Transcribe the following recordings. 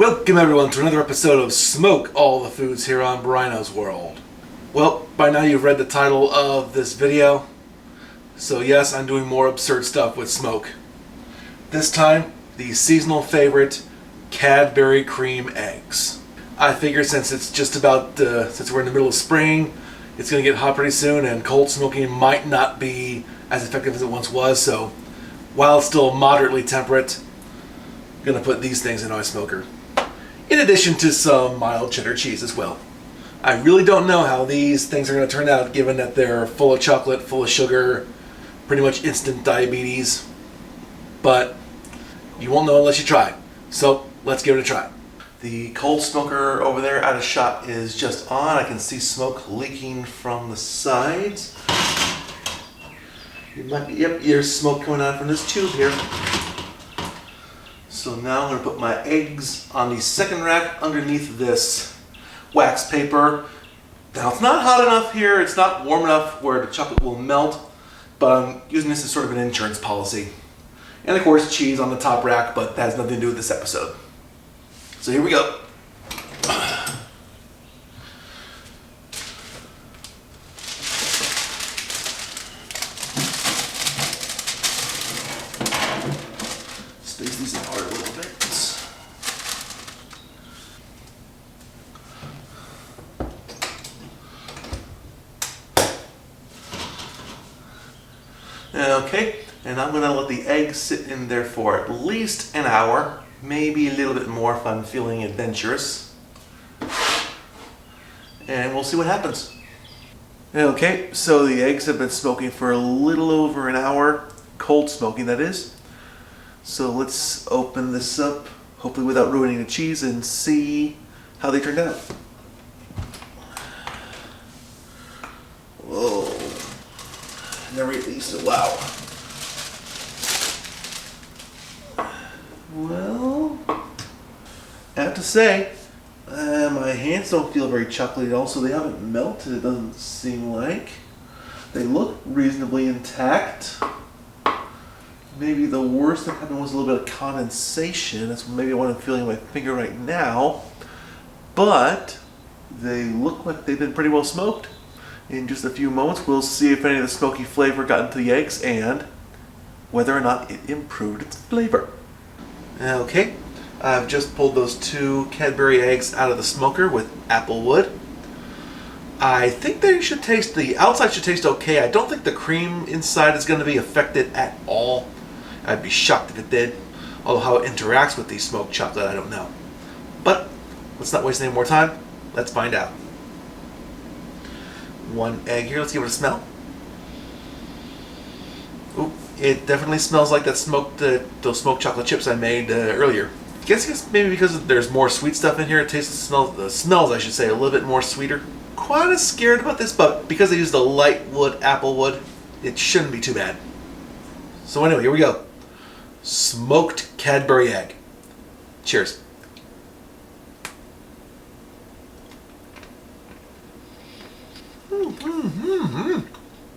Welcome everyone to another episode of Smoke All the Foods here on Bryno's World. Well, by now you've read the title of this video. So yes, I'm doing more absurd stuff with smoke. This time, the seasonal favorite, Cadbury Cream Eggs. I figure since it's just about, since we're in the middle of spring, it's going to get hot pretty soon and cold smoking might not be as effective as it once was. So while it's still moderately temperate, I'm going to put these things in my smoker. In addition to some mild cheddar cheese as well. I really don't know how these things are going to turn out given that they're full of chocolate, full of sugar, pretty much instant diabetes. But you won't know unless you try. So let's give it a try. The cold smoker over there out of shot is just on. I can see smoke leaking from the sides. It might be, yep, there's smoke coming out from this tube here. So now I'm going to put my eggs on the second rack underneath this wax paper. Now it's not hot enough here, it's not warm enough where the chocolate will melt, but I'm using this as sort of an insurance policy. And of course cheese on the top rack, but that has nothing to do with this episode. So here we go. Space these apart a little bit. Okay, and I'm going to let the eggs sit in there for at least an hour, maybe a little bit more if I'm feeling adventurous. And we'll see what happens. Okay, so the eggs have been smoking for a little over an hour, cold smoking that is. So let's open this up, hopefully without ruining the cheese, and see how they turned out. Whoa. Never eat these, so wow. Well, I have to say, my hands don't feel very chocolatey at all, so they haven't melted, it doesn't seem like. They look reasonably intact. Maybe the worst that happened was a little bit of condensation. That's maybe what I'm feeling in my finger right now. But they look like they've been pretty well smoked. In just a few moments, we'll see if any of the smoky flavor got into the eggs and whether or not it improved its flavor. Okay, I've just pulled those two Cadbury eggs out of the smoker with Applewood. I think they should taste, the outside should taste okay. I don't think the cream inside is going to be affected at all. I'd be shocked if it did. Although how it interacts with the smoked chocolate, I don't know. But let's not waste any more time. Let's find out. One egg here. Let's give it a smell. Ooh, it definitely smells like that those smoked chocolate chips I made earlier. I guess maybe because there's more sweet stuff in here, it tastes the smells I should say a little bit more sweeter. Quite as scared about this, but because they used the light wood, Applewood, it shouldn't be too bad. So anyway, here we go. Smoked Cadbury egg. Cheers.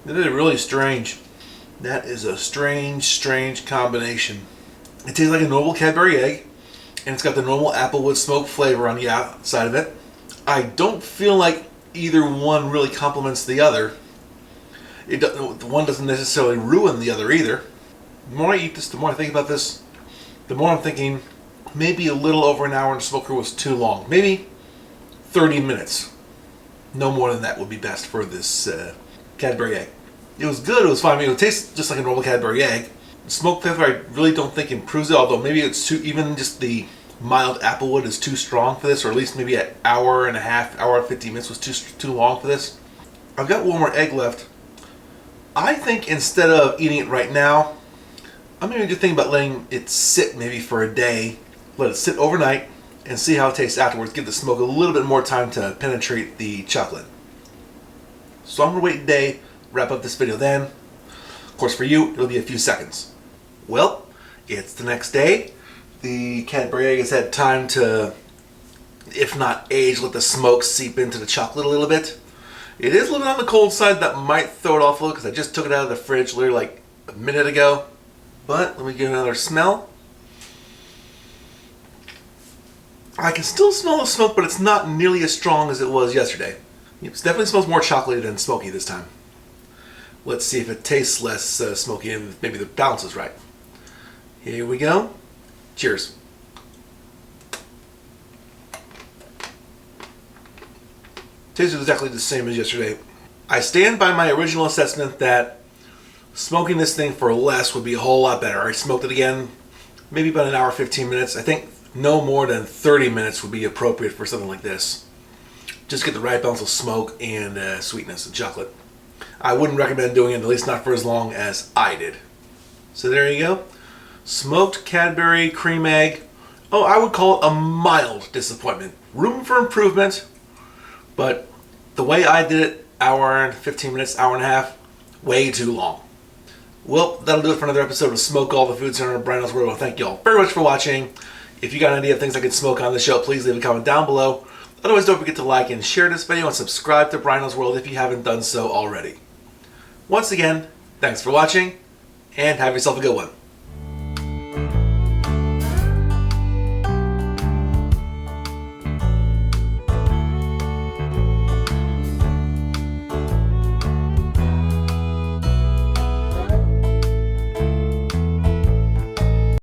That is really strange. That is a strange combination. It tastes like a normal Cadbury egg, and it's got the normal Applewood smoke flavor on the outside of it. I don't feel like either one really complements the other. The one doesn't necessarily ruin the other either. The more I eat this, the more I think about this, the more I'm thinking maybe a little over an hour in the smoker was too long. Maybe 30 minutes. No more than that would be best for this Cadbury egg. It was good, it was fine. I mean, it tastes just like a normal Cadbury egg. The smoke flavor I really don't think improves it, although maybe it's too, even just the mild Applewood is too strong for this, or at least maybe an hour and a half, hour and 50 minutes was too long for this. I've got one more egg left. I think instead of eating it right now, I'm maybe just thinking about letting it sit maybe for a day, let it sit overnight, and see how it tastes afterwards. Give the smoke a little bit more time to penetrate the chocolate. So I'm going to wait a day, wrap up this video then. Of course for you, it'll be a few seconds. Well, it's the next day. The Cadbury egg has had time to, if not age, let the smoke seep into the chocolate a little bit. It is a little bit on the cold side. That might throw it off a little because I just took it out of the fridge literally like a minute ago. But let me give it another smell. I can still smell the smoke, but it's not nearly as strong as it was yesterday. It definitely smells more chocolatey than smoky this time. Let's see if it tastes less smoky and maybe the balance is right. Here we go. Cheers. Tastes exactly the same as yesterday. I stand by my original assessment that smoking this thing for less would be a whole lot better. I smoked it again, maybe about an hour, 15 minutes. I think no more than 30 minutes would be appropriate for something like this. Just get the right balance of smoke and sweetness and chocolate. I wouldn't recommend doing it, at least not for as long as I did. So there you go. Smoked Cadbury Cream Egg. Oh, I would call it a mild disappointment. Room for improvement, but the way I did it, hour and 15 minutes, hour and a half, way too long. Well, that'll do it for another episode of Smoke All the Foods here on Bryno's World. Well, thank you all very much for watching. If you got an idea of things I could smoke on the show, please leave a comment down below. Otherwise, don't forget to like and share this video and subscribe to Bryno's World if you haven't done so already. Once again, thanks for watching, and have yourself a good one.